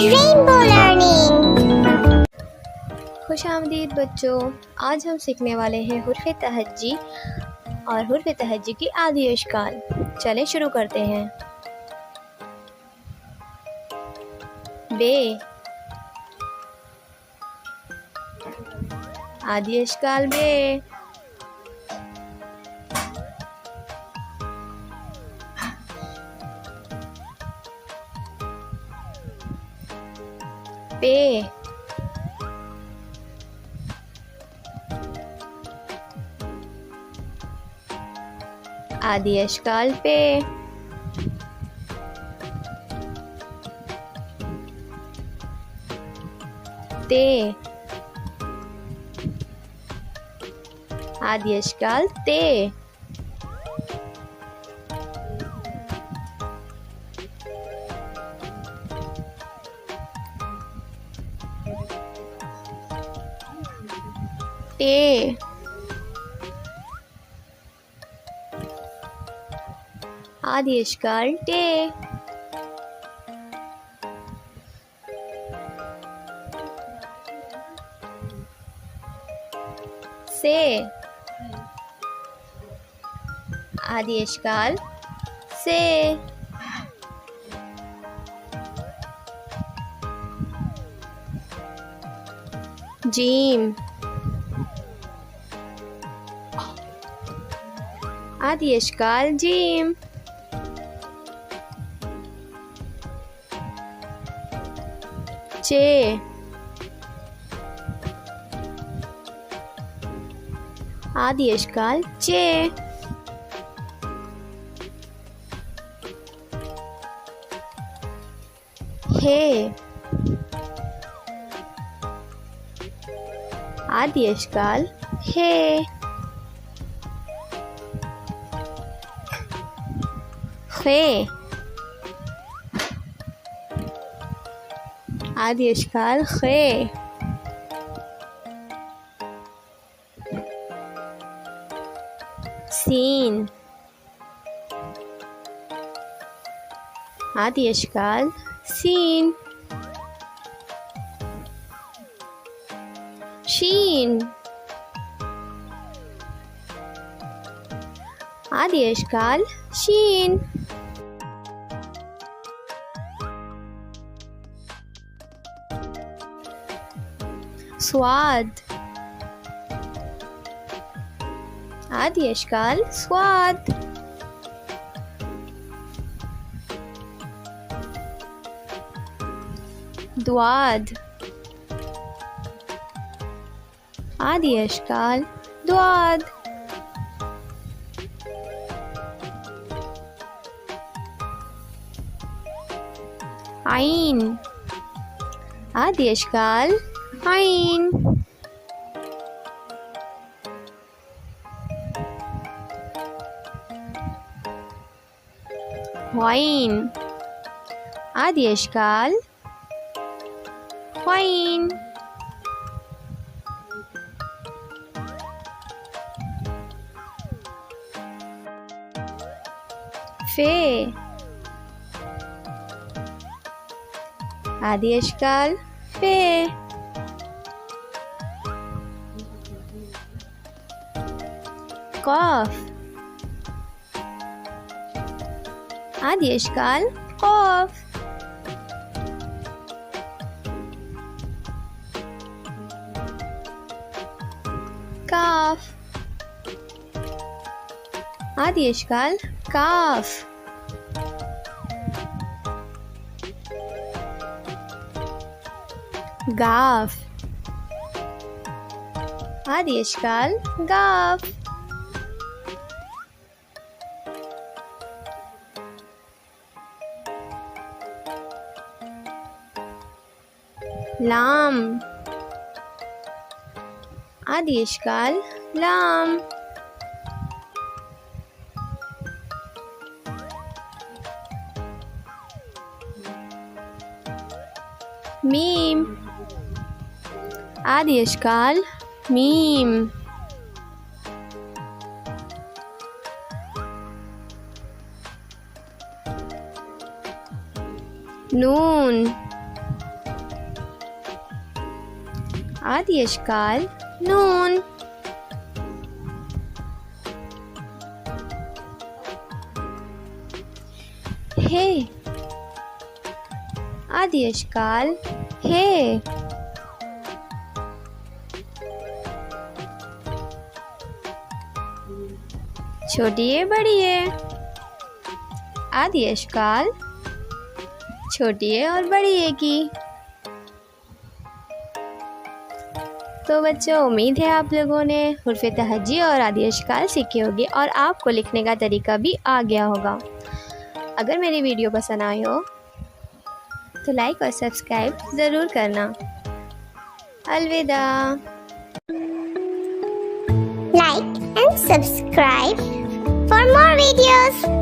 Rainbow learning. खुश आमदीद बच्चों। आज हम सीखने वाले हैं हुर्फ़ तहज्जी और हुर्फ़ तहज्जी की आदि अश्काल। चलें शुरू करते हैं। बे, आदि अश्काल बे। पे, आदि अश्काल पे। ते, आदि अश्काल ते। टे, आदि अश्काल टे। से, आदि अश्काल से। जीम, आदि अश्काल जीम। चे, आदि अश्काल चे। हे, आदि अश्काल हे। खे, आदि अश्काल खे। सीन, आदि अश्काल सीन। शीन, आदि अश्काल शीन। स्वाद, आदि अश्काल स्वाद। द्वाद, आदि अश्काल द्वाद। आइन, आदि अश्काल आइन। वाइन, आदि अश्काल वाइन। फे, आदि अश्काल फे। कॉफ, आदि अश्काल कॉफ। काफ, आदि अश्काल काफ। गाफ, आदि अश्काल गाफ। लाम, आदि अश्काल लाम। मीम, आदि अश्काल मीम। नून, आदि अश्काल नून। हे आदि अश्काल हे। छोटी ए बड़ी ए। आदि अश्काल छोटी ए और बड़ी ए की। तो बच्चों, उम्मीद है आप लोगों ने हुर्फ़े तहज्जी और आदि अश्काल सीखे होंगे और आपको लिखने का तरीका भी आ गया होगा। अगर मेरी वीडियो पसंद आई हो तो लाइक और सब्सक्राइब ज़रूर करना। अलविदा। Like and subscribe for more videos.